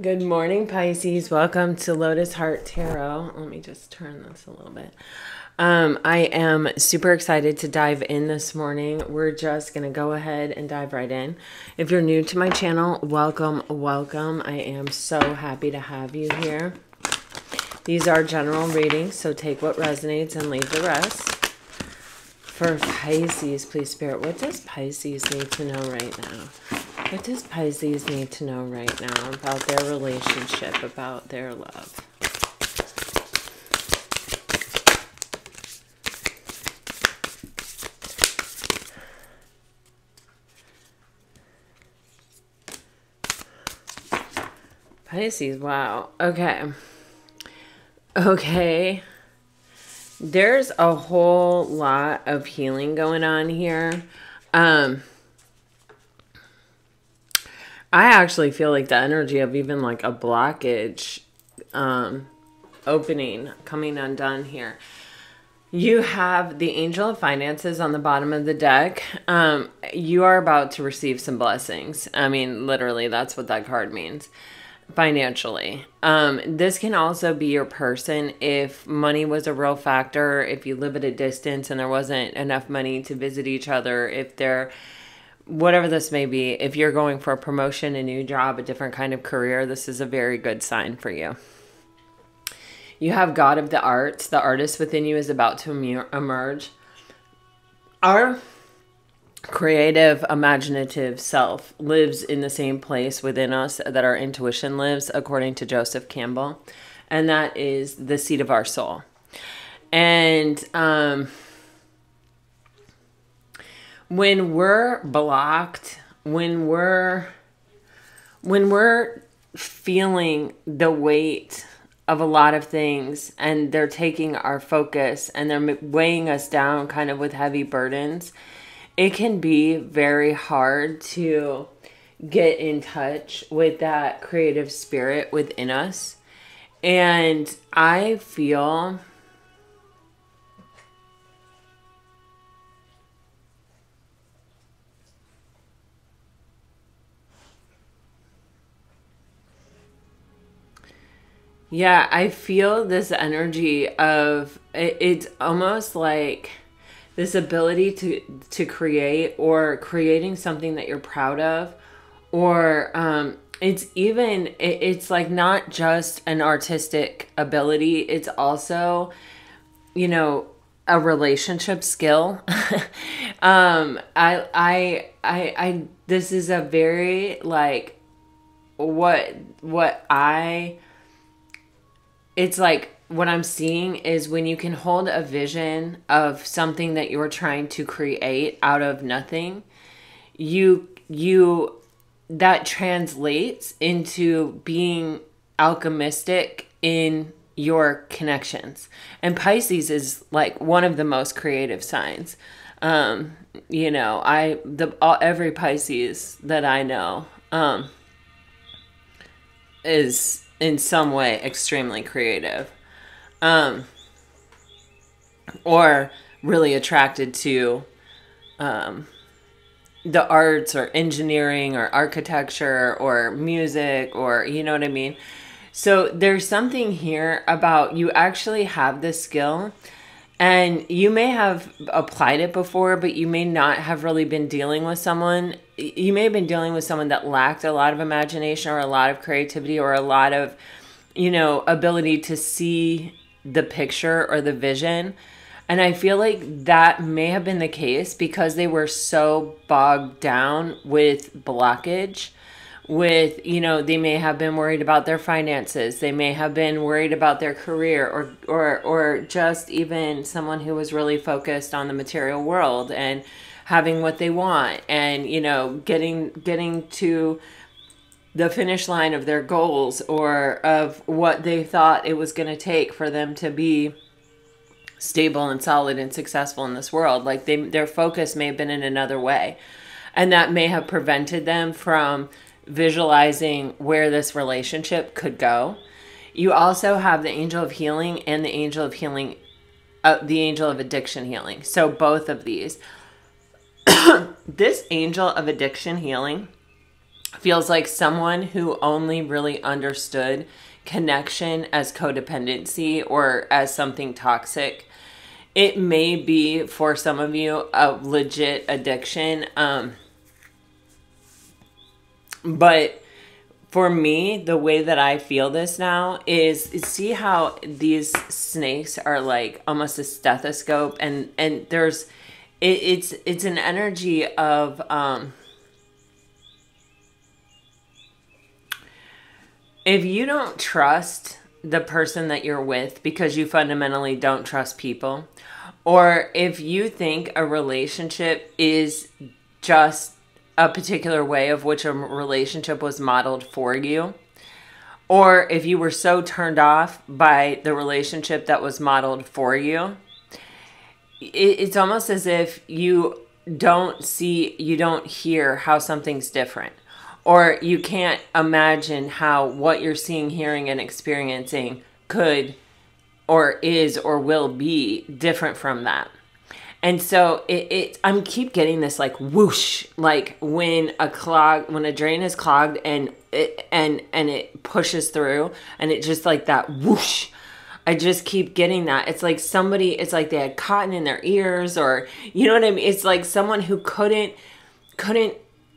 Good morning, Pisces. Welcome to Lotus Heart Tarot. Let me just turn this a little bit. I am super excited to dive in this morning. We're just going to go ahead and dive right in. If you're new to my channel, welcome, welcome. I am so happy to have you here. These are general readings, so take what resonates and leave the rest. For Pisces, please, Spirit, what does Pisces need to know right now? What does Pisces need to know right now about their relationship, about their love? Pisces, wow. Okay. Okay. There's a whole lot of healing going on here. I actually feel like the energy of even like a blockage opening, coming undone here. You have the Angel of Finances on the bottom of the deck. You are about to receive some blessings. I mean, literally, that's what that card means. Financially. This can also be your person if money was a real factor, if you live at a distance and there wasn't enough money to visit each other, if they're whatever this may be, if you're going for a promotion, a new job, a different kind of career, this is a very good sign for you. You have God of the Arts. The artist within you is about to emerge. Our creative, imaginative self lives in the same place within us that our intuition lives, according to Joseph Campbell. And that is the seat of our soul. And when we're blocked, when we're feeling the weight of a lot of things and they're taking our focus and they're weighing us down kind of with heavy burdens, it can be very hard to get in touch with that creative spirit within us. And I feel I feel this energy of it's almost like this ability to create, or creating something that you're proud of, or it's like not just an artistic ability, it's also, you know, a relationship skill. This is a very like it's like what I'm seeing is when you can hold a vision of something that you're trying to create out of nothing, that translates into being alchemistic in your connections. And Pisces is like one of the most creative signs. You know, every Pisces that I know is in some way extremely creative, or really attracted to the arts or engineering or architecture or music, or you know what I mean? So there's something here about you actually have this skill, and you may have applied it before, but you may not have really been dealing with someone. You may have been dealing with someone that lacked a lot of imagination or a lot of creativity or a lot of, you know, ability to see the picture or the vision. And I feel like that may have been the case because they were so bogged down with blockage, with, you know, they may have been worried about their finances. They may have been worried about their career, or just even someone who was really focused on the material world and having what they want and, you know, getting to the finish line of their goals, or of what they thought it was going to take for them to be stable and solid and successful in this world. Like their focus may have been in another way. And that may have prevented them from visualizing where this relationship could go. You also have the Angel of Healing and the Angel of Healing, the Angel of Addiction Healing. So both of these. This Angel of Addiction Healing feels like someone who only really understood connection as codependency or as something toxic. It may be for some of you a legit addiction. But for me, the way that I feel this now is see how these snakes are like almost a stethoscope, and there's it's an energy of if you don't trust the person that you're with because you fundamentally don't trust people, or if you think a relationship is just a particular way of which a relationship was modeled for you, or if you were so turned off by the relationship that was modeled for you, it's almost as if you don't see, you don't hear how something's different, or you can't imagine how what you're seeing, hearing, and experiencing could or is or will be different from that. And so I'm keep getting this like whoosh, like when a drain is clogged and it pushes through, and it just like that whoosh. I just keep getting that. It's like it's like they had cotton in their ears, or you know what I mean? It's like someone who couldn't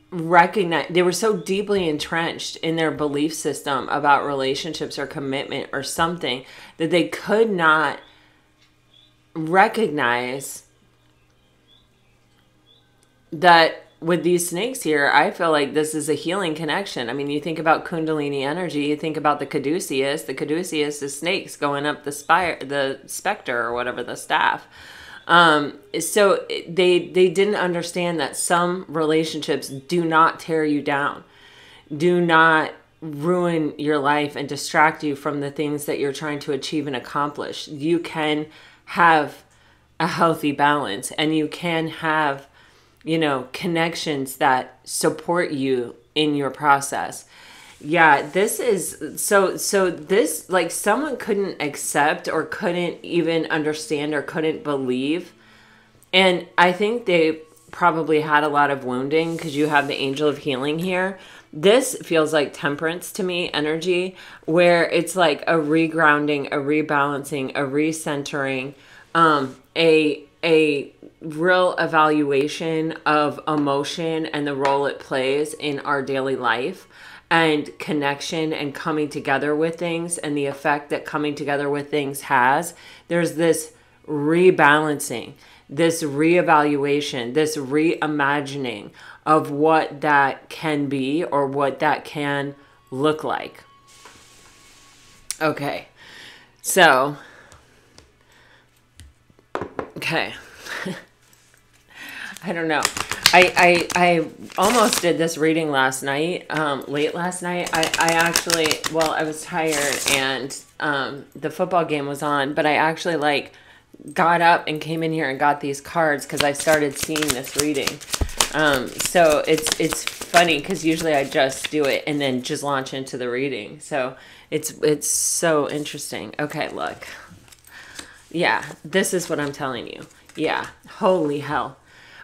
recognize, they were so deeply entrenched in their belief system about relationships or commitment or something that they could not recognize that with these snakes here, I feel like this is a healing connection. I mean, you think about Kundalini energy, you think about the caduceus. The caduceus is snakes going up the specter or whatever, the staff. So they didn't understand that some relationships do not tear you down, do not ruin your life and distract you from the things that you're trying to achieve and accomplish. You can have a healthy balance, and you can have, you know, connections that support you in your process. Yeah, this is so this, like, someone couldn't accept or couldn't even understand or couldn't believe. And I think they probably had a lot of wounding because you have the angel of healing here. This feels like temperance to me energy, where it's like a regrounding, a rebalancing, a recentering, a real evaluation of emotion and the role it plays in our daily life, and connection and coming together with things and the effect that coming together with things has. There's this rebalancing, this reevaluation, this reimagining of what that can be or what that can look like. Okay. So, okay. I don't know. I almost did this reading last night, late last night. I actually, well, I was tired and the football game was on, but I actually like got up and came in here and got these cards because I started seeing this reading. So it's funny because usually I just do it and then just launch into the reading. So it's so interesting. Okay, look. Yeah, this is what I'm telling you. Yeah, holy hell.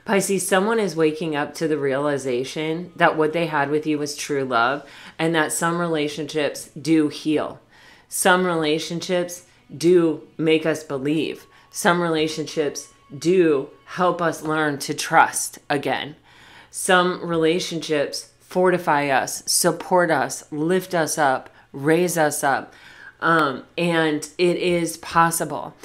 Pisces, someone is waking up to the realization that what they had with you was true love, and that some relationships do heal. Some relationships do make us believe. Some relationships do help us learn to trust again. Some relationships fortify us, support us, lift us up, raise us up. And it is possible.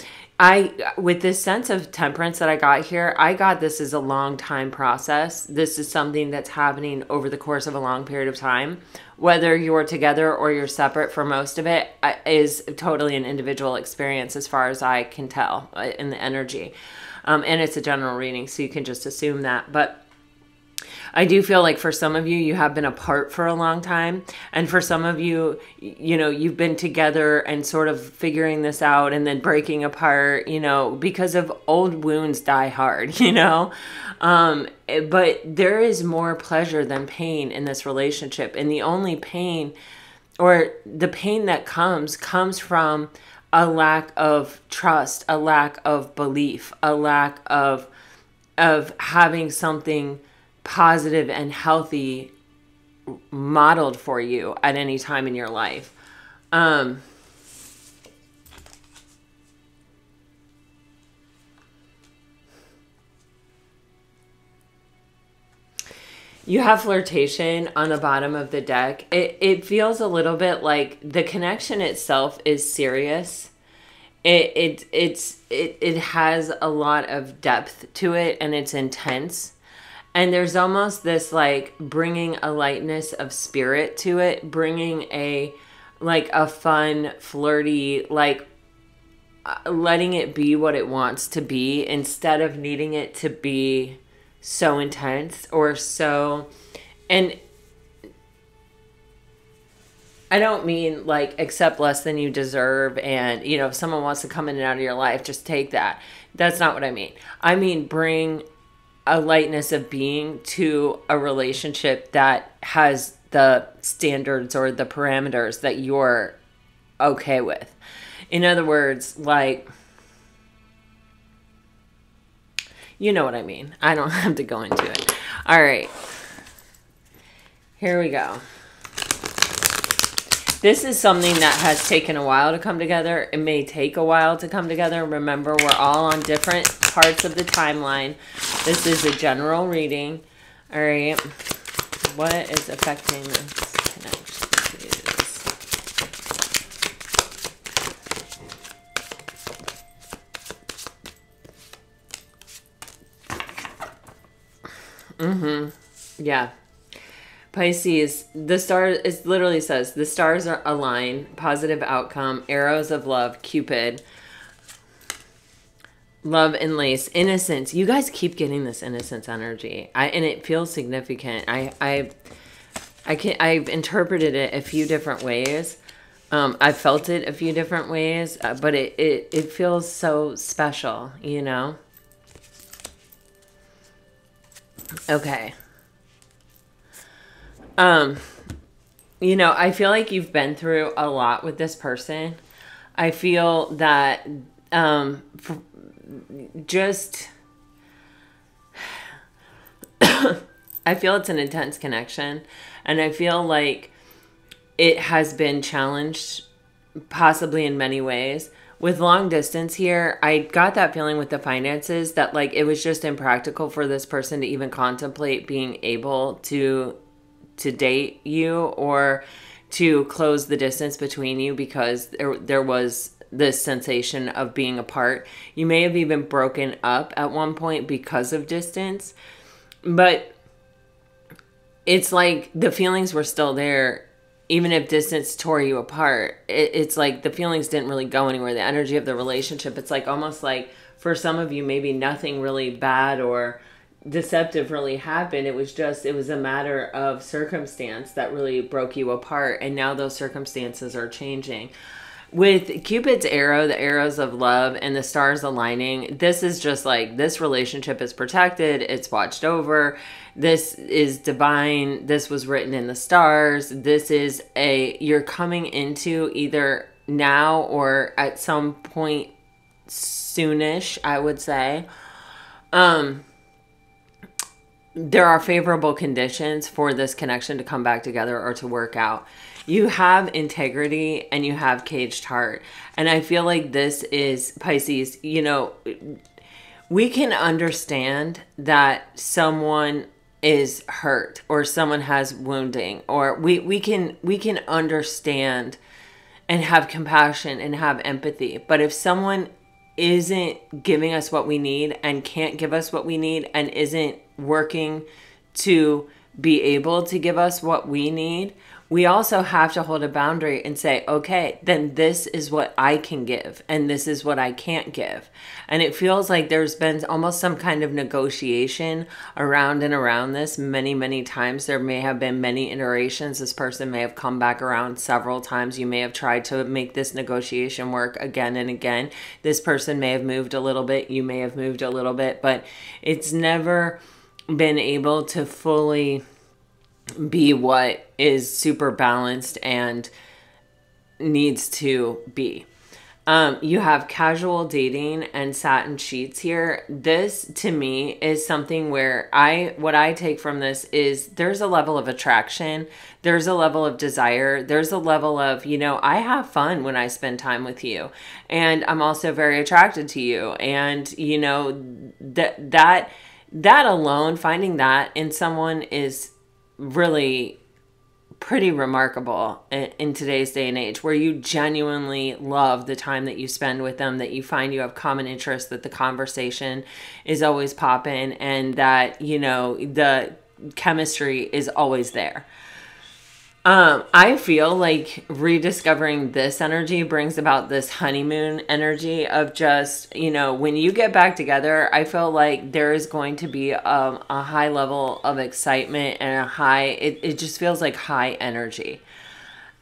With this sense of temperance that I got here, I got this as a long time process. This is something that's happening over the course of a long period of time. Whether you're together or you're separate for most of it is totally an individual experience as far as I can tell in the energy. And it's a general reading, so you can just assume that. But I do feel like for some of you, you have been apart for a long time. And for some of you, you know, you've been together and sort of figuring this out and then breaking apart, you know, because of old wounds die hard, you know. But there is more pleasure than pain in this relationship. And the only pain, or the pain that comes from a lack of trust, a lack of belief, a lack of having something positive and healthy modeled for you at any time in your life. You have flirtation on the bottom of the deck. It feels a little bit like the connection itself is serious. It has a lot of depth to it, and it's intense. And there's almost this like bringing a lightness of spirit to it, bringing a fun, flirty, like letting it be what it wants to be instead of needing it to be so intense or so. And I don't mean like accept less than you deserve and, you know, if someone wants to come in and out of your life, just take that. That's not what I mean. I mean, bring a lightness of being to a relationship that has the standards or the parameters that you're okay with. In other words, like, you know what I mean. I don't have to go into it. All right. Here we go. This is something that has taken a while to come together. It may take a while to come together. Remember, we're all on different parts of the timeline. This is a general reading. All right. What is affecting this connection, please? Yeah. Pisces, the star, it literally says, the stars are aligned, positive outcome, arrows of love, Cupid, love and lace, innocence. You guys keep getting this innocence energy. And it feels significant. I've interpreted it a few different ways. I've felt it a few different ways, but it feels so special, you know? Okay. You know, I feel like you've been through a lot with this person. I feel that, just, I feel it's an intense connection, and I feel like it has been challenged possibly in many ways. With long distance here, I got that feeling with the finances that like it was just impractical for this person to even contemplate being able to date you or to close the distance between you because there was this sensation of being apart. You may have even broken up at one point because of distance, but it's like the feelings were still there. Even if distance tore you apart, it's like the feelings didn't really go anywhere. The energy of the relationship, it's like almost like for some of you, maybe nothing really bad or deceptive really happened. It was a matter of circumstance that really broke you apart. And now those circumstances are changing. With Cupid's arrow, the arrows of love and the stars aligning, this is just like this relationship is protected. It's watched over. This is divine. This was written in the stars. This is you're coming into either now or at some point soonish, I would say. There are favorable conditions for this connection to come back together or to work out. You have integrity and you have caged heart. And I feel like this is Pisces, you know, we can understand that someone is hurt or someone has wounding, or we can understand and have compassion and have empathy. But if someone isn't giving us what we need and can't give us what we need and isn't working to be able to give us what we need, we also have to hold a boundary and say, okay, then this is what I can give and this is what I can't give. And it feels like there's been almost some kind of negotiation around and around this many, many times. There may have been many iterations. This person may have come back around several times. You may have tried to make this negotiation work again and again. This person may have moved a little bit. You may have moved a little bit, but it's never been able to fully be what is super balanced and needs to be. You have casual dating and satin sheets here. This to me is something where what I take from this is there's a level of attraction. There's a level of desire. There's a level of, I have fun when I spend time with you. And I'm also very attracted to you. And, that alone, finding that in someone is really pretty remarkable in today's day and age, where you genuinely love the time that you spend with them, that you find you have common interests, that the conversation is always popping, and that, the chemistry is always there. I feel like rediscovering this energy brings about this honeymoon energy of just, when you get back together, I feel like there is going to be a high level of excitement and it just feels like high energy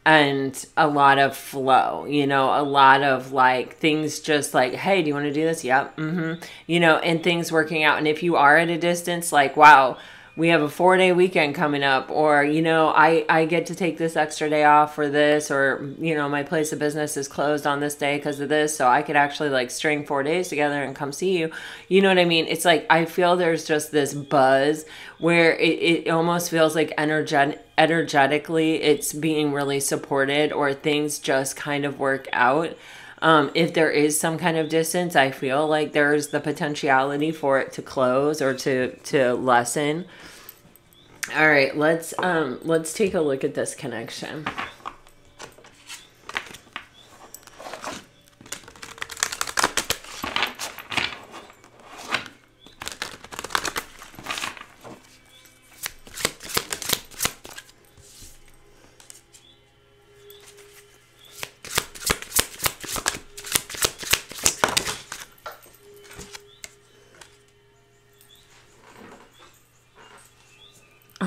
and a lot of flow, a lot of like things just like, hey, do you want to do this? Yep. And things working out. And if you are at a distance, like, wow, we have a 4-day weekend coming up, or, I get to take this extra day off for this, or, my place of business is closed on this day because of this. So I could actually like string 4 days together and come see you. You know what I mean? It's like, I feel there's just this buzz where it almost feels like energetically it's being really supported, or things just kind of work out. If there is some kind of distance, I feel like there's the potentiality for it to close or to lessen. All right, let's take a look at this connection.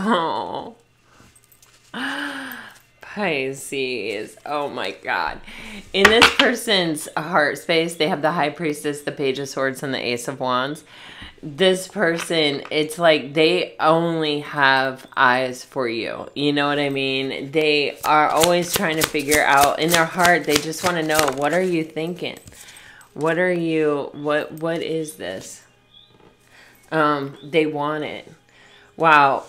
Oh, Pisces. Oh my God. In this person's heart space, they have the High Priestess, the Page of Swords, and the Ace of Wands. This person, it's like they only have eyes for you. You know what I mean? They are always trying to figure out in their heart, they just want to know, what are you thinking? What is this? They want it. Wow.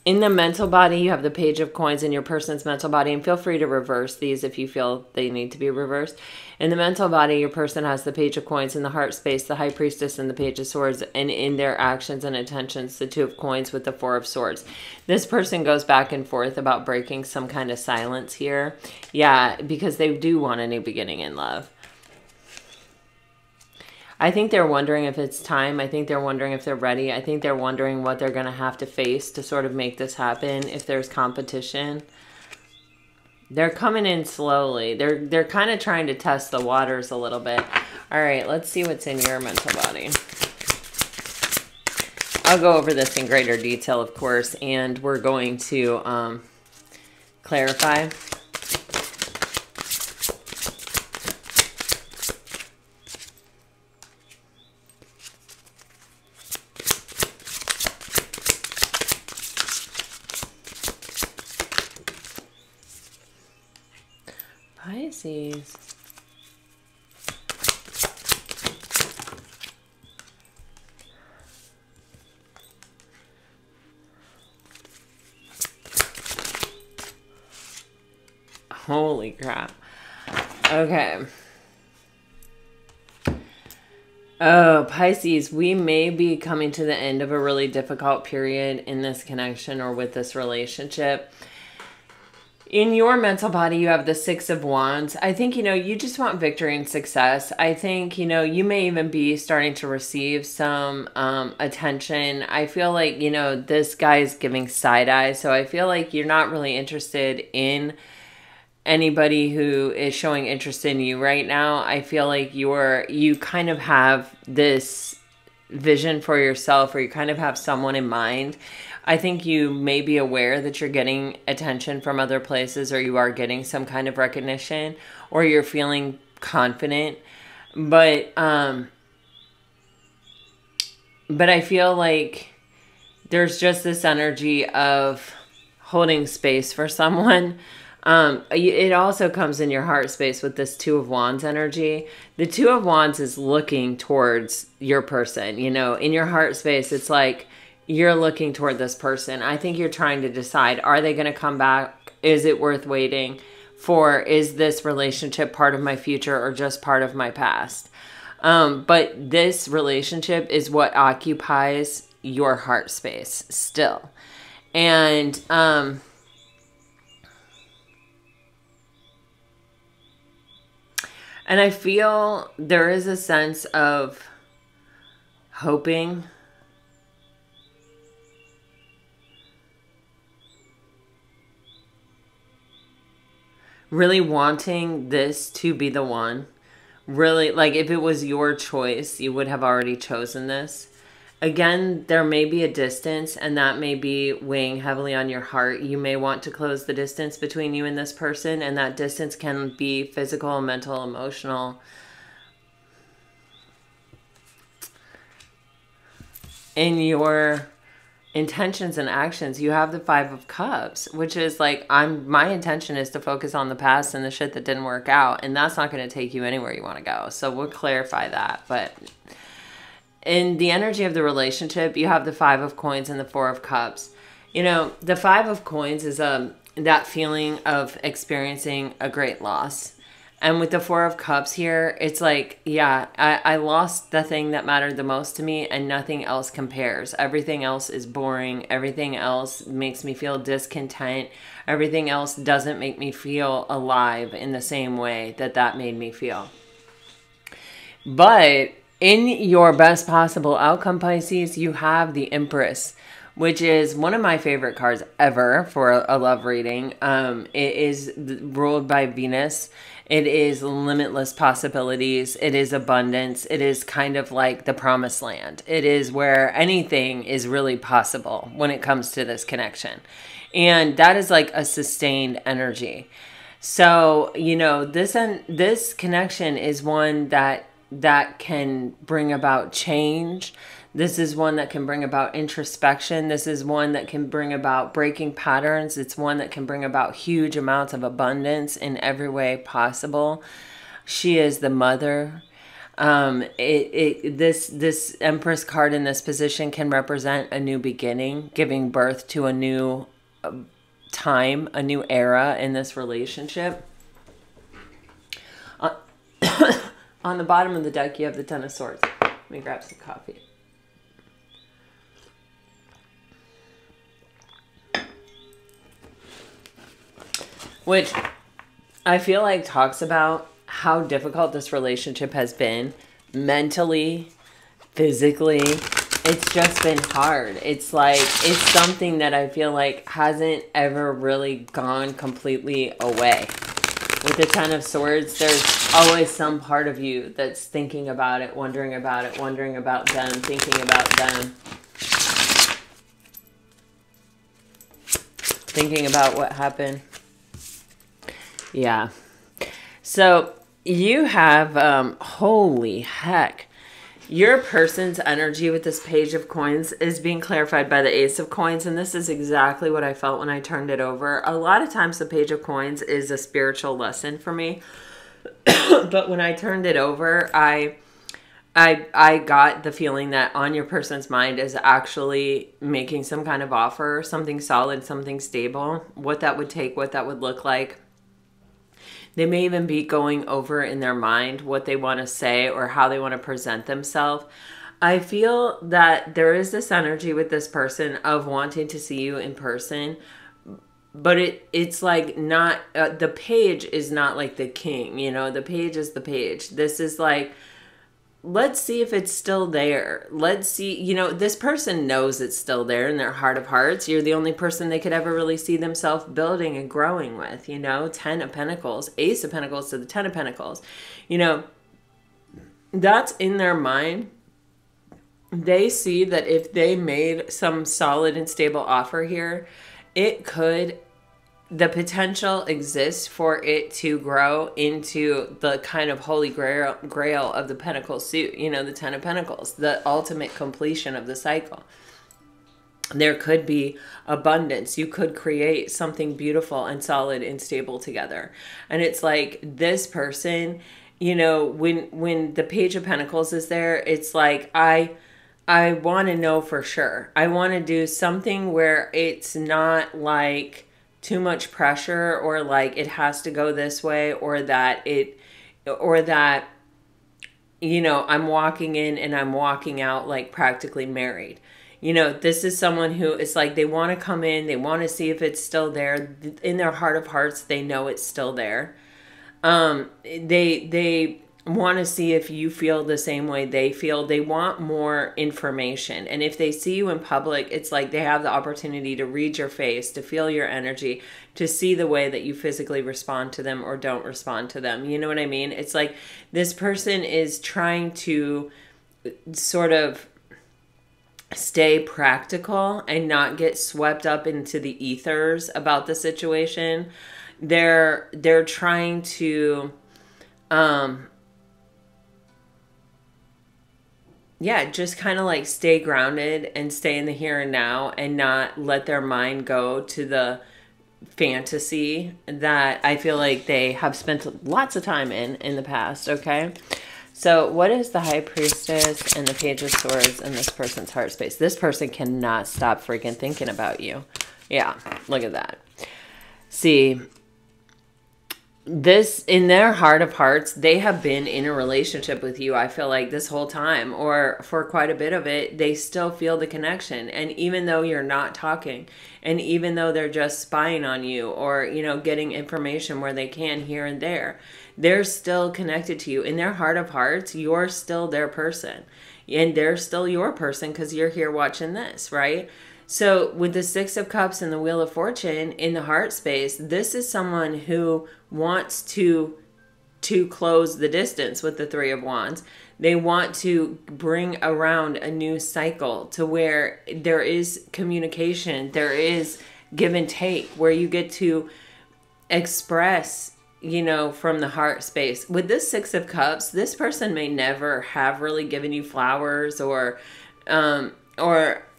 In the mental body, you have the Page of Coins in your person's mental body, and feel free to reverse these if you feel they need to be reversed. In the mental body, your person has the Page of Coins. In the heart space, the High Priestess and the Page of Swords, and in their actions and intentions, the Two of Coins with the Four of Swords. This person goes back and forth about breaking some kind of silence here. Yeah, because they do want a new beginning in love. I think they're wondering if it's time. I think they're wondering if they're ready. I think they're wondering what they're going to have to face to sort of make this happen if there's competition. They're coming in slowly. They're kind of trying to test the waters a little bit. All right, let's see what's in your mental body. I'll go over this in greater detail, of course, and we're going to clarify. Pisces. Holy crap. Okay. Oh, Pisces, we may be coming to the end of a really difficult period in this connection or with this relationship. In your mental body, you have the Six of Wands. I think, you just want victory and success. I think, you may even be starting to receive some attention. I feel like, this guy's giving side eye. So I feel like you're not really interested in anybody who is showing interest in you right now. I feel like you kind of have this vision for yourself, or you kind of have someone in mind. I think you may be aware that you're getting attention from other places, or you are getting some kind of recognition, or you're feeling confident. But I feel like there's just this energy of holding space for someone. It also comes in your heart space with this Two of Wands energy. The Two of Wands is looking towards your person. You know, in your heart space, it's like you're looking toward this person. I think you're trying to decide, are they going to come back? Is it worth waiting for? Is this relationship part of my future or just part of my past? But this relationship is what occupies your heart space still. And, and I feel there is a sense of hoping, really wanting this to be the one. Really, like if it was your choice, you would have already chosen this. Again, there may be a distance, and that may be weighing heavily on your heart. You may want to close the distance between you and this person, and that distance can be physical, mental, emotional. In your intentions and actions, you have the Five of Cups, which is like, my intention is to focus on the past and the shit that didn't work out, and that's not going to take you anywhere you want to go. So we'll clarify that. But in the energy of the relationship, you have the Five of Coins and the Four of Cups. You know, the Five of Coins is that feeling of experiencing a great loss. And with the Four of Cups here, it's like, yeah, I lost the thing that mattered the most to me, and nothing else compares. Everything else is boring. Everything else makes me feel discontent. Everything else doesn't make me feel alive in the same way that that made me feel. But in your best possible outcome, Pisces, you have the Empress, which is one of my favorite cards ever for a love reading. It is ruled by Venus. It is limitless possibilities. It is abundance. It is kind of like the promised land. It is where anything is really possible when it comes to this connection. And that is like a sustained energy. So, you know, this connection is one that can bring about change. This is one that can bring about introspection. This is one that can bring about breaking patterns. It's one that can bring about huge amounts of abundance in every way possible. She is the mother. This Empress card in this position can represent a new beginning, giving birth to a new time, a new era in this relationship. On the bottom of the deck, you have the Ten of Swords. Let me grab some coffee. Which I feel like talks about how difficult this relationship has been mentally, physically. It's just been hard. It's like, it's something that I feel like hasn't ever really gone completely away. With the Ten of Swords, there's always some part of you that's thinking about it, wondering about them, thinking about them. Thinking about what happened. Yeah. So you have, holy heck, your person's energy with this Page of Coins is being clarified by the Ace of Coins. And this is exactly what I felt when I turned it over. A lot of times the Page of Coins is a spiritual lesson for me. But when I turned it over, I got the feeling that on your person's mind is actually making some kind of offer, something solid, something stable, what that would take, what that would look like. They may even be going over in their mind what they want to say or how they want to present themselves. I feel that there is this energy with this person of wanting to see you in person, but it's like not, the page is not like the king, you know, the page is the page. This is like, let's see if it's still there. Let's see, you know, this person knows it's still there in their heart of hearts. You're the only person they could ever really see themselves building and growing with, you know, 10 of Pentacles, Ace of Pentacles to the 10 of Pentacles. You know, that's in their mind. They see that if they made some solid and stable offer here, it could, the potential exists for it to grow into the kind of holy grail of the Pentacle suit, you know, the 10 of Pentacles, the ultimate completion of the cycle. There could be abundance. You could create something beautiful and solid and stable together. And it's like this person, you know, when the Page of Pentacles is there, it's like I want to know for sure. I want to do something where it's not like too much pressure, or like it has to go this way, or that you know, I'm walking in and I'm walking out like practically married. You know, this is someone who is like, they want to come in, they want to see if it's still there. In their heart of hearts, they know it's still there. They want to see if you feel the same way they feel. They want more information. And if they see you in public, it's like they have the opportunity to read your face, to feel your energy, to see the way that you physically respond to them or don't respond to them. You know what I mean? It's like this person is trying to sort of stay practical and not get swept up into the ethers about the situation. They're trying to yeah, just kind of like stay grounded and stay in the here and now, and not let their mind go to the fantasy that I feel like they have spent lots of time in the past. Okay. So what is the High Priestess and the Page of Swords in this person's heart space? This person cannot stop freaking thinking about you. Yeah, look at that. See, this, in their heart of hearts, they have been in a relationship with you, I feel like, this whole time, or for quite a bit of it. They still feel the connection. And even though you're not talking, and even though they're just spying on you, or, you know, getting information where they can here and there, they're still connected to you. In their heart of hearts, you're still their person. And they're still your person because you're here watching this, right? So with the Six of Cups and the Wheel of Fortune in the heart space, this is someone who wants to close the distance with the Three of Wands. They want to bring around a new cycle to where there is communication, there is give and take, where you get to express, you know, from the heart space. With this Six of Cups, this person may never have really given you flowers, or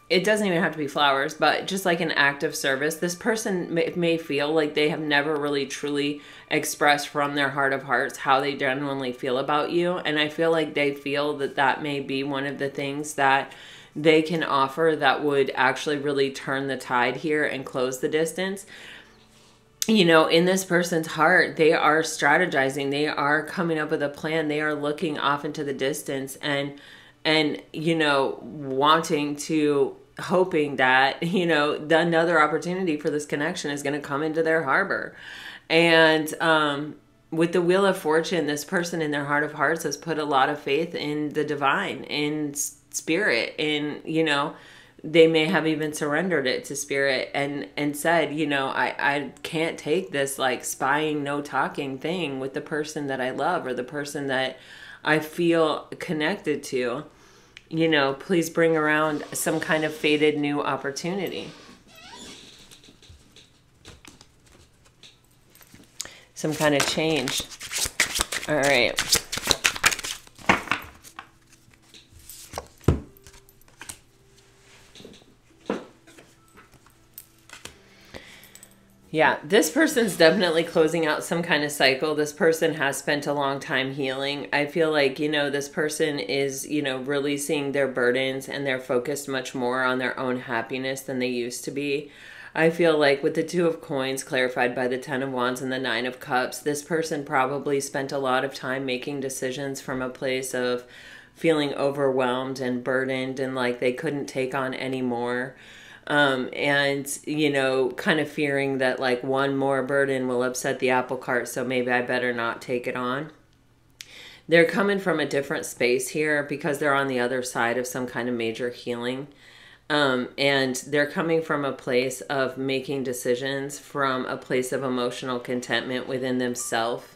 it doesn't even have to be flowers, but just like an act of service. This person may feel like they have never really truly expressed from their heart of hearts how they genuinely feel about you. And I feel like they feel that that may be one of the things that they can offer that would actually really turn the tide here and close the distance. You know, in this person's heart, they are strategizing. They are coming up with a plan. They are looking off into the distance and, you know, hoping that, you know, another opportunity for this connection is going to come into their harbor. And with the Wheel of Fortune, this person in their heart of hearts has put a lot of faith in the divine, in spirit, in, you know, they may have even surrendered it to spirit and said, you know, I can't take this like spying, no talking thing with the person that I love, or the person that I feel connected to. You know, please bring around some kind of fated new opportunity. Some kind of change. All right. Yeah, this person's definitely closing out some kind of cycle. This person has spent a long time healing. I feel like, you know, this person is, you know, releasing their burdens, and they're focused much more on their own happiness than they used to be. I feel like with the Two of Coins clarified by the Ten of Wands and the Nine of Cups, this person probably spent a lot of time making decisions from a place of feeling overwhelmed and burdened, and like they couldn't take on any more. And, you know, kind of fearing that like one more burden will upset the apple cart, so maybe I better not take it on. They're coming from a different space here because they're on the other side of some kind of major healing. And they're coming from a place of making decisions from a place of emotional contentment within themselves.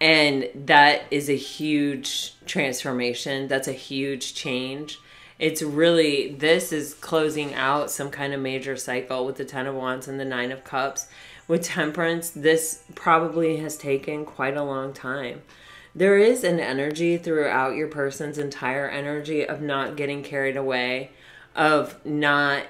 And that is a huge transformation. That's a huge change. It's really, this is closing out some kind of major cycle with the Ten of Wands and the Nine of Cups. With Temperance, this probably has taken quite a long time. There is an energy throughout your person's entire energy of not getting carried away, of not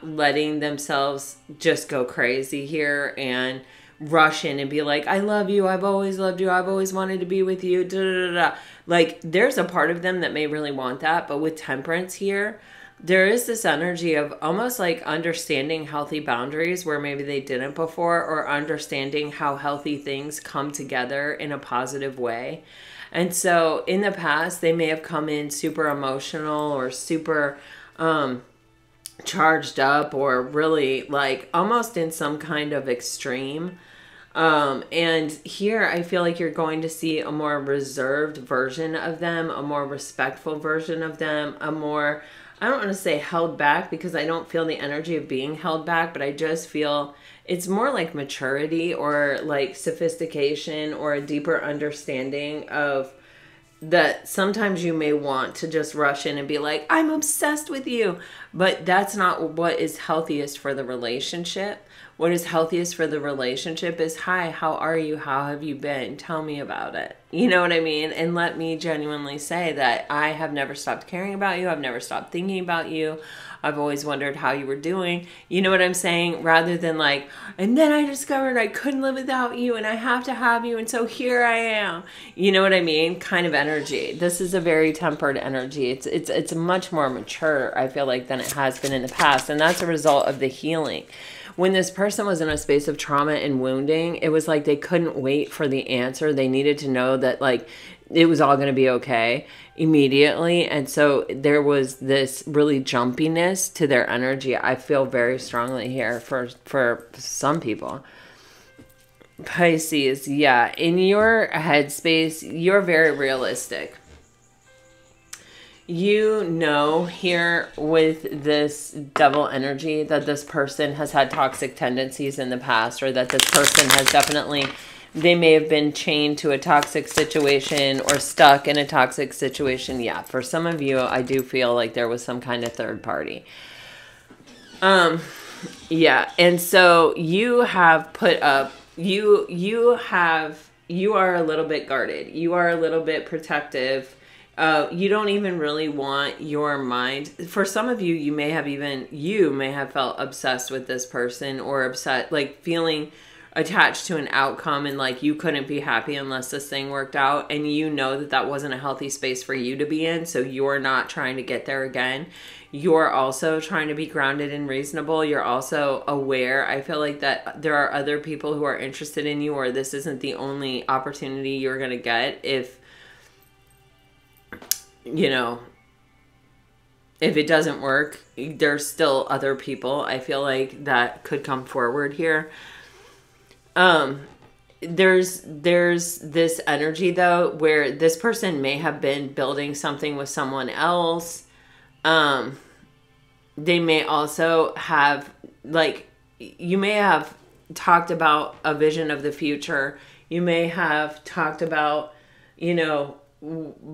letting themselves just go crazy here and rush in and be like, I love you, I've always loved you, I've always wanted to be with you, da, da, da, da. Like, there's a part of them that may really want that, but with Temperance here, there is this energy of almost like understanding healthy boundaries where maybe they didn't before, or understanding how healthy things come together in a positive way. And so in the past, they may have come in super emotional or super charged up, or really like almost in some kind of extreme. And here I feel like you're going to see a more reserved version of them, a more respectful version of them, a more, I don't want to say held back, because I don't feel the energy of being held back, but I just feel it's more like maturity or like sophistication or a deeper understanding of that. Sometimes you may want to just rush in and be like, I'm obsessed with you, but that's not what is healthiest for the relationship. What is healthiest for the relationship is, hi, how are you? How have you been? Tell me about it. You know what I mean? And let me genuinely say that I have never stopped caring about you. I've never stopped thinking about you. I've always wondered how you were doing. You know what I'm saying? Rather than like, and then I discovered I couldn't live without you and I have to have you. And so here I am. You know what I mean? Kind of energy. This is a very tempered energy. It's much more mature, I feel like, than it has been in the past. And that's a result of the healing. When this person was in a space of trauma and wounding, it was like they couldn't wait for the answer. They needed to know that like it was all going to be okay immediately. And so there was this really jumpiness to their energy. I feel very strongly here for some people. Pisces, yeah, in your headspace, you're very realistic. You know here with this Devil energy that this person has had toxic tendencies in the past, or that this person has definitely, they may have been chained to a toxic situation or stuck in a toxic situation. Yeah, for some of you, I do feel like there was some kind of third party. Yeah, and so you have put up, you are a little bit guarded. You are a little bit protective. You don't even really want your mind. For some of you, you may have felt obsessed with this person, or upset, like feeling attached to an outcome, and like you couldn't be happy unless this thing worked out, and you know that that wasn't a healthy space for you to be in, so you're not trying to get there again. You're also trying to be grounded and reasonable. You're also aware, I feel like, that there are other people who are interested in you, or this isn't the only opportunity you're going to get. If you know, if it doesn't work, there's still other people, I feel like, that could come forward here. There's this energy though, where this person may have been building something with someone else. They may also have, like, you may have talked about a vision of the future. You may have talked about, you know,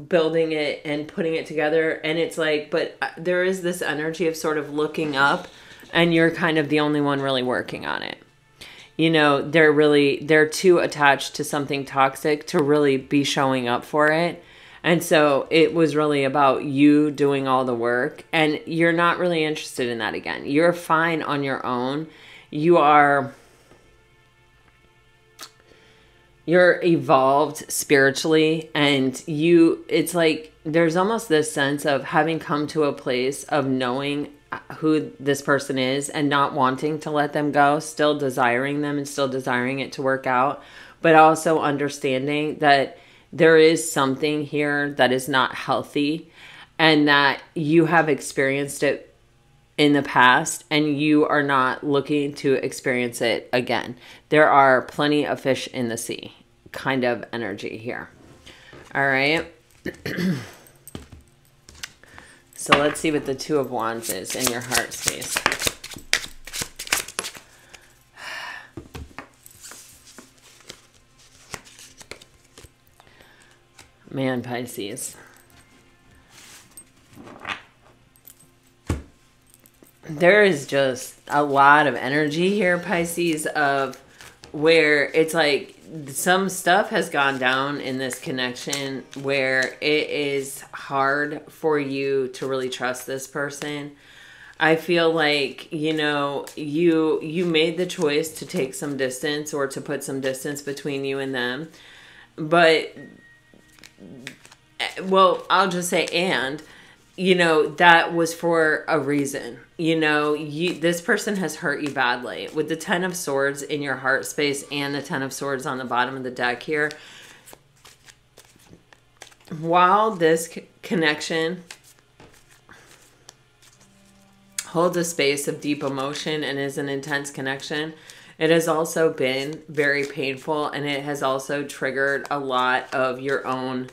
building it and putting it together, and it's like, but there is this energy of sort of looking up, and you're kind of the only one really working on it. You know, they're too attached to something toxic to really be showing up for it. And so it was really about you doing all the work, and you're not really interested in that again. You're fine on your own. You're evolved spiritually, and it's like there's almost this sense of having come to a place of knowing who this person is and not wanting to let them go, still desiring them and still desiring it to work out, but also understanding that there is something here that is not healthy, and that you have experienced it in the past, and you are not looking to experience it again. There are plenty of fish in the sea kind of energy here. All right. So let's see what the Two of Wands is in your heart space. Man, Pisces. There is just a lot of energy here, Pisces, of where it's like some stuff has gone down in this connection where it is hard for you to really trust this person. I feel like, you know, you made the choice to take some distance or to put some distance between you and them. But, well, I'll just say, and, you know, that was for a reason. You know, this person has hurt you badly. With the Ten of Swords in your heart space and the Ten of Swords on the bottom of the deck here, while this connection holds a space of deep emotion and is an intense connection, it has also been very painful, and it has also triggered a lot of your own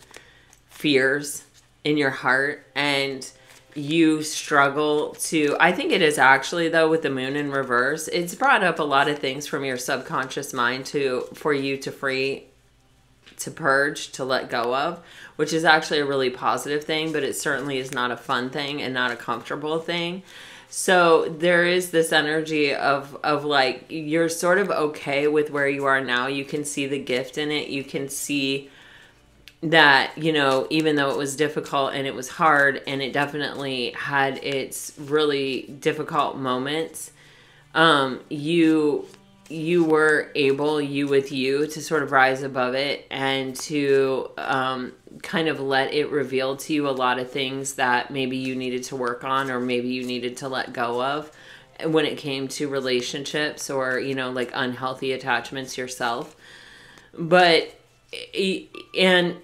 fears in your heart, and you struggle to, I think it is actually, though, with the moon in reverse, it's brought up a lot of things from your subconscious mind for you to free, to purge, to let go of, which is actually a really positive thing, but it certainly is not a fun thing and not a comfortable thing. So there is this energy of like, you're sort of okay with where you are now. You can see the gift in it. You can see that, you know, even though it was difficult and it was hard and it definitely had its really difficult moments, you were able, to sort of rise above it and to kind of let it reveal to you a lot of things that maybe you needed to work on or maybe you needed to let go of when it came to relationships or, you know, like unhealthy attachments yourself. But, and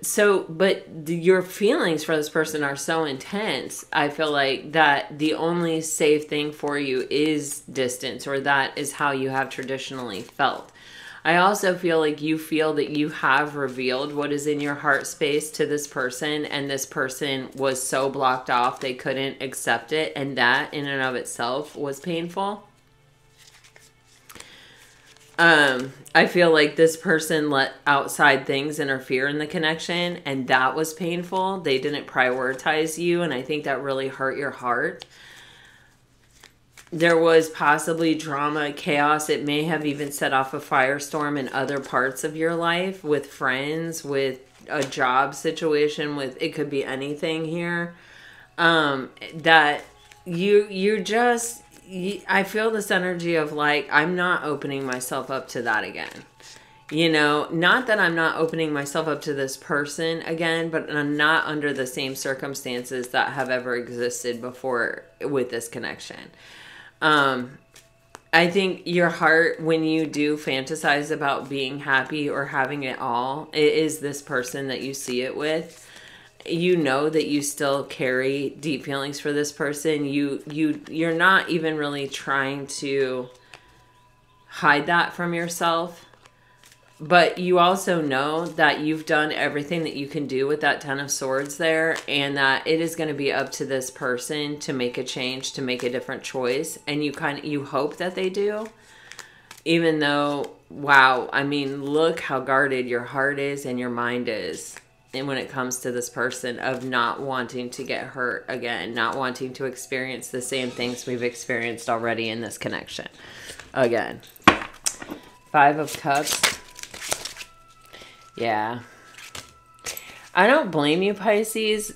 so, but your feelings for this person are so intense, I feel like, that the only safe thing for you is distance, or that is how you have traditionally felt. I also feel like you feel that you have revealed what is in your heart space to this person, and this person was so blocked off they couldn't accept it, and that in and of itself was painful. I feel like this person let outside things interfere in the connection, and that was painful. They didn't prioritize you, and I think that really hurt your heart. There was possibly drama, chaos. It may have even set off a firestorm in other parts of your life, with friends, with a job situation, with, it could be anything here. That you just, I feel this energy of like, I'm not opening myself up to that again. You know, not that I'm not opening myself up to this person again, but I'm not under the same circumstances that have ever existed before with this connection. I think your heart, when you do fantasize about being happy or having it all, it is this person that you see it with. You know that you still carry deep feelings for this person. You're not even really trying to hide that from yourself. But you also know that you've done everything that you can do with that Ten of Swords there, and that it is going to be up to this person to make a change, to make a different choice. And you hope that they do, even though, wow, I mean, look how guarded your heart is and your mind is. And when it comes to this person, of not wanting to get hurt again, not wanting to experience the same things we've experienced already in this connection. Again, Five of Cups. Yeah. I don't blame you, Pisces.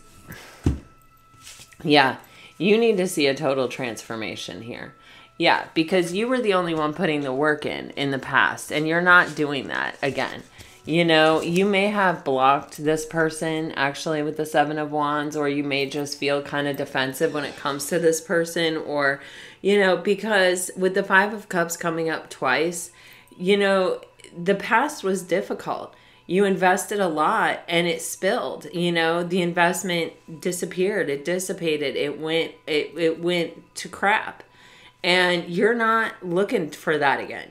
Yeah, you need to see a total transformation here. Yeah, because you were the only one putting the work in the past, and you're not doing that again. You know, you may have blocked this person actually with the Seven of Wands, or you may just feel kind of defensive when it comes to this person, or, you know, because with the Five of Cups coming up twice, you know, the past was difficult. You invested a lot and it spilled, you know, the investment disappeared, it dissipated, it went to crap. And you're not looking for that again.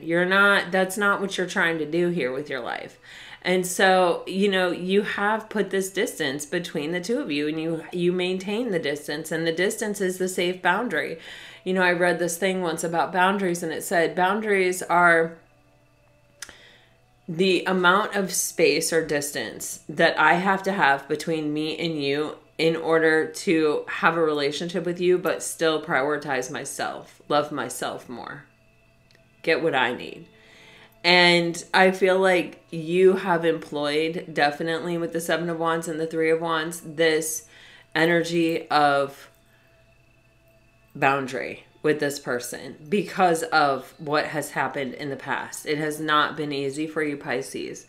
That's not what you're trying to do here with your life. And so, you know, you have put this distance between the two of you, and you maintain the distance, and the distance is the safe boundary. You know, I read this thing once about boundaries, and it said boundaries are the amount of space or distance that I have to have between me and you in order to have a relationship with you, but still prioritize myself, love myself more. get what I need. And I feel like you have employed, definitely with the Seven of Wands and the Three of Wands, this energy of boundary with this person because of what has happened in the past. It has not been easy for you, Pisces.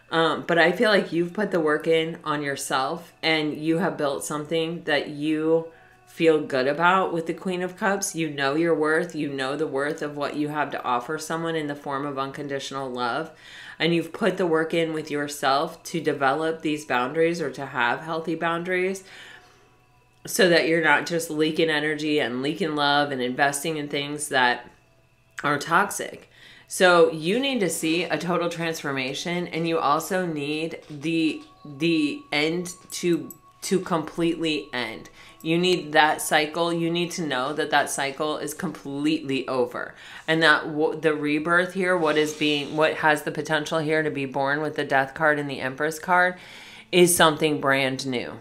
But I feel like you've put the work in on yourself and you have built something that you feel good about with the Queen of Cups. You know your worth. You know the worth of what you have to offer someone in the form of unconditional love. And you've put the work in with yourself to develop these boundaries or to have healthy boundaries so that you're not just leaking energy and leaking love and investing in things that are toxic. So you need to see a total transformation, and you also need the end to completely end. You need that cycle. You need to know that that cycle is completely over, and that the rebirth here, what has the potential here to be born with the Death card and the Empress card, is something brand new.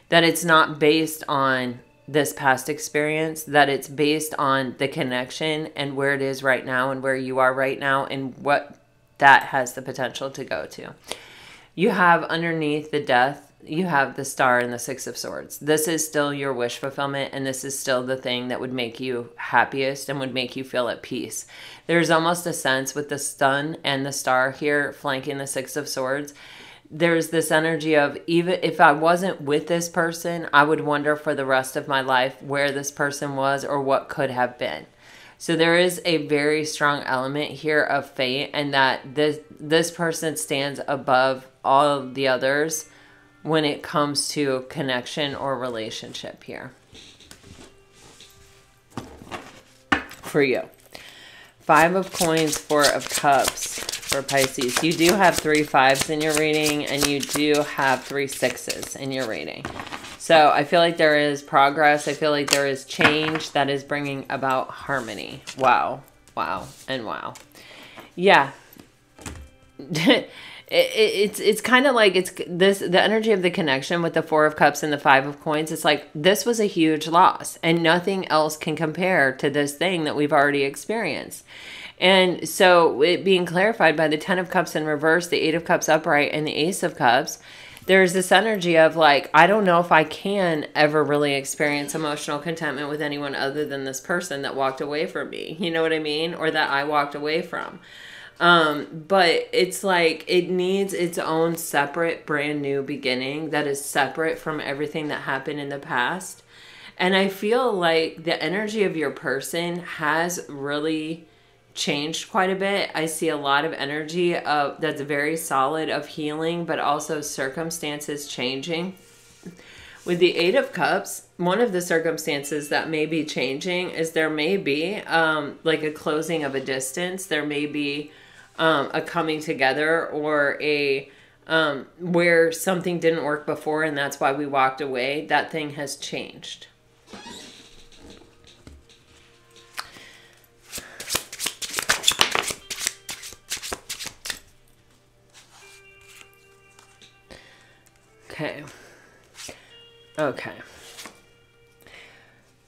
That it's not based on this past experience, that it's based on the connection and where it is right now and where you are right now and what that has the potential to go to. You have underneath the Death, you have the Star and the Six of Swords. This is still your wish fulfillment, and this is still the thing that would make you happiest and would make you feel at peace. There's almost a sense with the Sun and the Star here flanking the Six of Swords. There's this energy of, even if I wasn't with this person, I would wonder for the rest of my life where this person was or what could have been. So there is a very strong element here of fate, and that this person stands above all of the others when it comes to connection or relationship here. For you. Five of Coins, Four of Cups. For Pisces, you do have 3 5s in your reading, and you do have 3 6s in your reading. So I feel like there is progress. I feel like there is change that is bringing about harmony. Wow, wow, and wow. Yeah. It's kind of like the energy of the connection with the Four of Cups and the Five of Coins. It's like this was a huge loss, and nothing else can compare to this thing that we've already experienced. And so it being clarified by the Ten of Cups in reverse, the Eight of Cups upright, and the Ace of Cups, there's this energy of like, I don't know if I can ever really experience emotional contentment with anyone other than this person that walked away from me. You know what I mean? Or that I walked away from. But it's like it needs its own separate brand new beginning that is separate from everything that happened in the past. And I feel like the energy of your person has really changed quite a bit. I see a lot of energy that's very solid of healing, but also circumstances changing. With the Eight of Cups, one of the circumstances that may be changing is there may be like a closing of a distance. There may be a coming together, or a where something didn't work before and that's why we walked away. That thing has changed.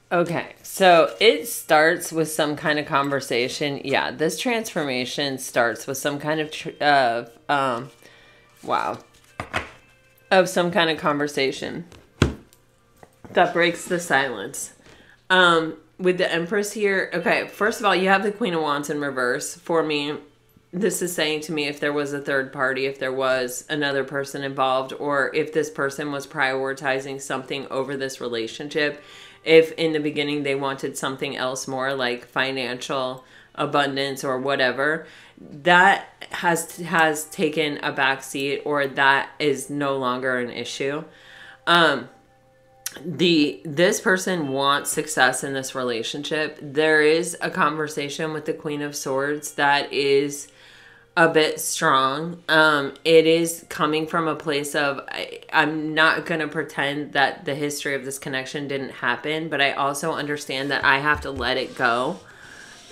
Okay, so it starts with some kind of conversation. Yeah, this transformation starts with some kind of, some kind of conversation that breaks the silence. With the Empress here, okay, first of all, you have the Queen of Wands in reverse. For me, this is saying to me if there was a third party, if there was another person involved, or if this person was prioritizing something over this relationship, if in the beginning they wanted something else more like financial abundance or whatever, that has taken a backseat, or that is no longer an issue. This person wants success in this relationship. There is a conversation with the Queen of Swords that is a bit strong. It is coming from a place of, I'm not going to pretend that the history of this connection didn't happen, but I also understand that I have to let it go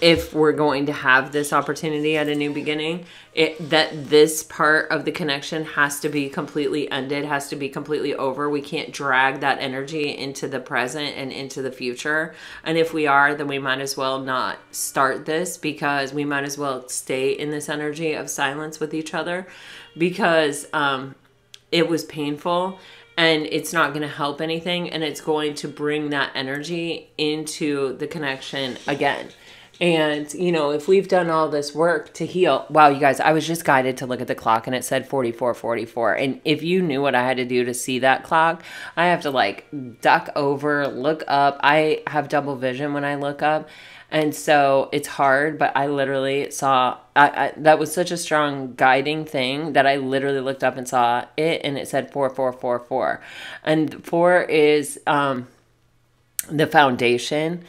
if we're going to have this opportunity at a new beginning, that this part of the connection has to be completely ended, has to be completely over. We can't drag that energy into the present and into the future. And if we are, then we might as well not start this, because we might as well stay in this energy of silence with each other, because it was painful. And it's not going to help anything. And it's going to bring that energy into the connection again. And, you know, if we've done all this work to heal, wow, you guys, I was just guided to look at the clock and it said 44:44. And if you knew what I had to do to see that clock, I have to like duck over, look up. I have double vision when I look up. And so it's hard, but I literally saw, that was such a strong guiding thing that I literally looked up and saw it, and it said 4444. And 4 is the foundation.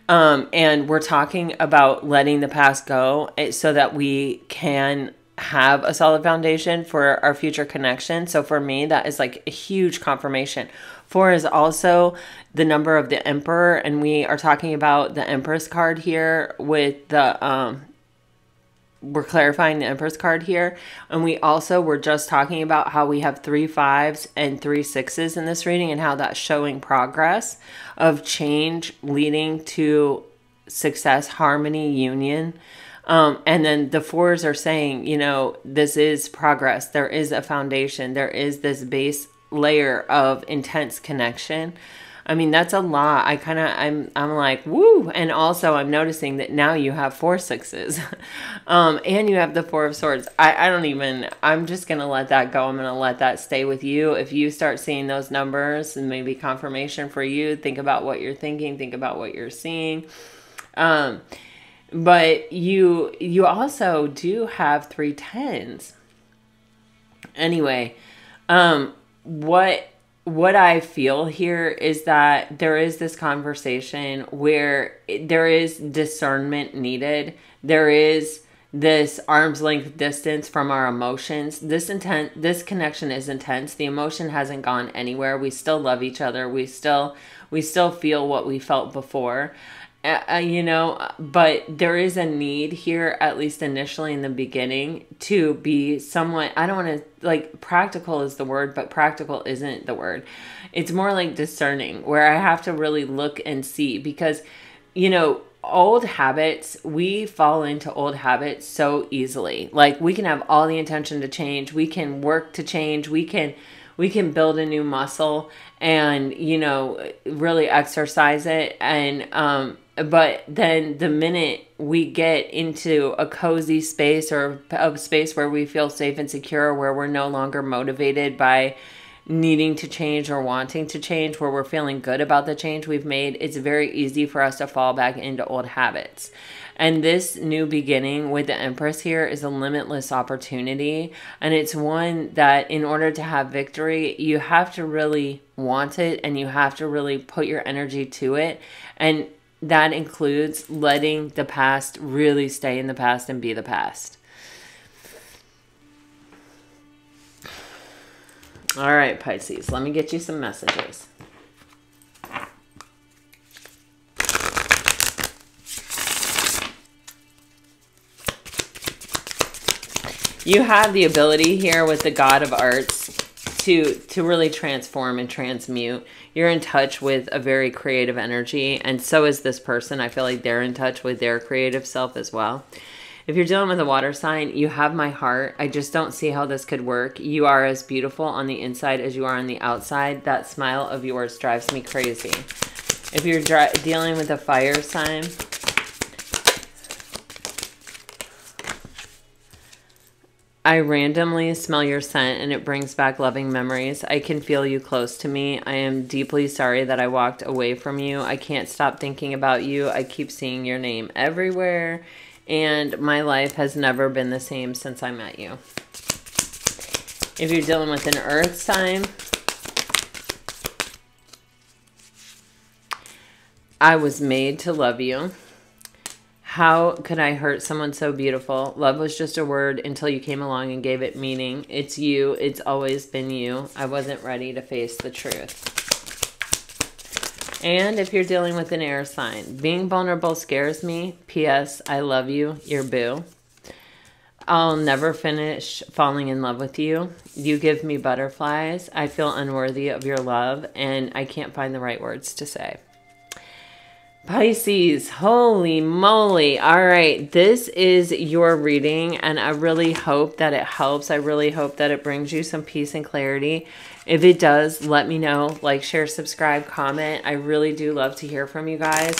And we're talking about letting the past go so that we can have a solid foundation for our future connection. So for me, that is like a huge confirmation. 4 is also the number of the Emperor, and we are talking about the Empress card here with the, we're clarifying the Empress card here. And we also were just talking about how we have 3 5s and 3 6s in this reading, and how that's showing progress of change leading to success, harmony, union. And then the 4s are saying, you know, this is progress. There is a foundation. There is this base layer of intense connection. I mean, that's a lot. I'm like, woo. And also I'm noticing that now you have 4 6s, and you have the 4 of Swords. I'm just going to let that go. I'm going to let that stay with you. If you start seeing those numbers and maybe confirmation for you, think about what you're thinking, think about what you're seeing. But you also do have 3 10s. Anyway, what I feel here is that there is this conversation where there is discernment needed. There is this arm's length distance from our emotions. This connection is intense. The emotion hasn't gone anywhere. We still love each other. We still feel what we felt before. You know, but there is a need here, at least initially in the beginning, to be somewhat, I don't want to, like, practical is the word, but practical isn't the word. It's more like discerning, where I have to really look and see, because, you know, old habits, we fall into old habits so easily. Like, we can have all the intention to change. We can work to change. We can build a new muscle and, you know, really exercise it. And, but then the minute we get into a cozy space, or a space where we feel safe and secure, where we're no longer motivated by needing to change or wanting to change, where we're feeling good about the change we've made, it's very easy for us to fall back into old habits. And this new beginning with the Empress here is a limitless opportunity. And it's one that, in order to have victory, you have to really want it, and you have to really put your energy to it. And that includes letting the past really stay in the past and be the past. All right, Pisces, let me get you some messages. You have the ability here with the God of Arts to really transform and transmute. You're in touch with a very creative energy, and so is this person. I feel like they're in touch with their creative self as well. If you're dealing with a water sign, you have my heart. I just don't see how this could work. You are as beautiful on the inside as you are on the outside. That smile of yours drives me crazy. If you're dealing with a fire sign, I randomly smell your scent and it brings back loving memories. I can feel you close to me. I am deeply sorry that I walked away from you. I can't stop thinking about you. I keep seeing your name everywhere, and my life has never been the same since I met you. If you're dealing with an earth sign, I was made to love you. How could I hurt someone so beautiful? Love was just a word until you came along and gave it meaning. It's you. It's always been you. I wasn't ready to face the truth. And if you're dealing with an air sign, being vulnerable scares me. P.S. I love you, your boo. I'll never finish falling in love with you. You give me butterflies. I feel unworthy of your love, and I can't find the right words to say. Pisces, holy moly. All right, this is your reading, and I really hope that it helps. I really hope that it brings you some peace and clarity. If it does, let me know. Like, share, subscribe, comment. I really do love to hear from you guys.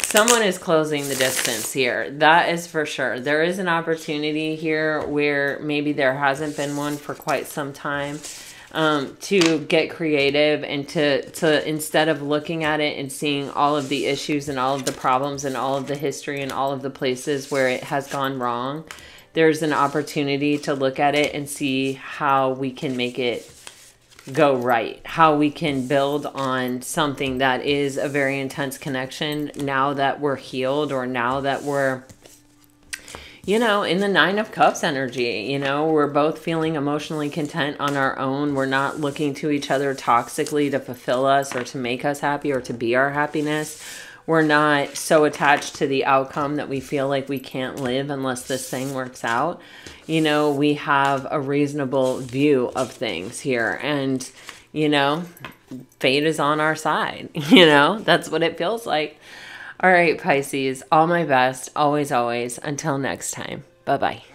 Someone is closing the distance here. That is for sure. There is an opportunity here where maybe there hasn't been one for quite some time, to get creative and to instead of looking at it and seeing all of the issues and all of the problems and all of the history and all of the places where it has gone wrong, there's an opportunity to look at it and see how we can make it go right, how we can build on something that is a very intense connection now that we're healed, or now that we're, you know, in the Nine of Cups energy. You know, we're both feeling emotionally content on our own. We're not looking to each other toxically to fulfill us or to make us happy or to be our happiness. We're not so attached to the outcome that we feel like we can't live unless this thing works out. You know, we have a reasonable view of things here, and, you know, fate is on our side. You know, that's what it feels like. All right, Pisces, all my best, always, always. Until next time, bye-bye.